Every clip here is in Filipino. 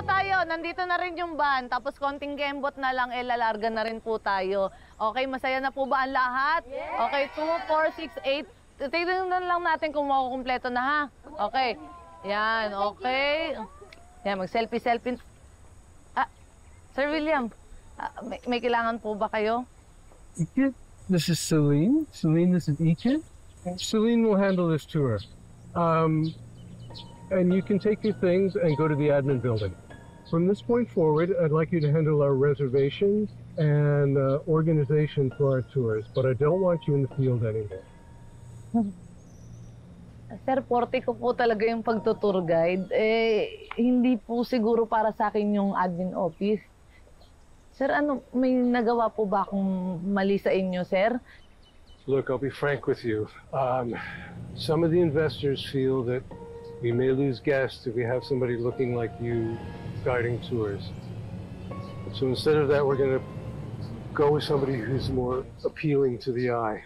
tayo. Nandito na rin yung van. Tapos konting gembot na lang, lalarga na rin po tayo. Okay, masaya na po ba ang lahat? Yes. Okay, 2, 4, 6, 8. Tignan lang natin kung makukumpleto na, ha? Okay. Yan, okay. Yan, mag-selfie. Sir William, may kailangan po ba kayo? Ike, this is Celine. Celine, this is Ike. Celine will handle this tour. And you can take your things and go to the admin building. From this point forward, I'd like you to handle our reservations and organization for our tours, but I don't want you in the field anymore. Sir, forte ko po talaga yung pagtutour guide. Hindi po siguro para sa akin yung admin office. Sir, may nagawa po ba akong mali sa inyo, sir? Look, I'll be frank with you. Some of the investors feel that we may lose guests if we have somebody looking like you guiding tours. So instead of that, we're going to go with somebody who's more appealing to the eye.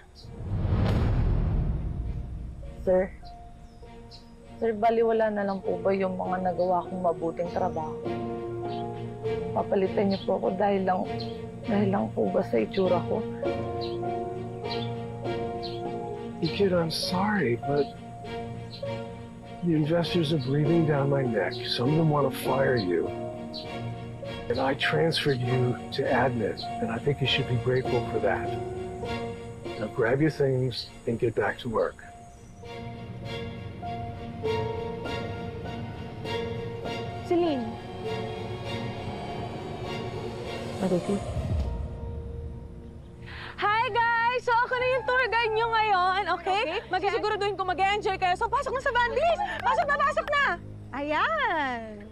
Sir, baliwala na lang po ba yung mga nagawa kong mabuting trabaho? Papalitan niyo po ako dahil lang po ba sa itsura ko? Kid, I'm sorry, but the investors are breathing down my neck. Some of them want to fire you. And I transferred you to admin, and I think you should be grateful for that. Now grab your things and get back to work. Celine. Hi guys! So ako na yung tour guide nyo ngayon, okay? Magsisiguraduhin ko mag-enjoy kayo. So pasok na sa van, bilis! Pasok na! Ayan!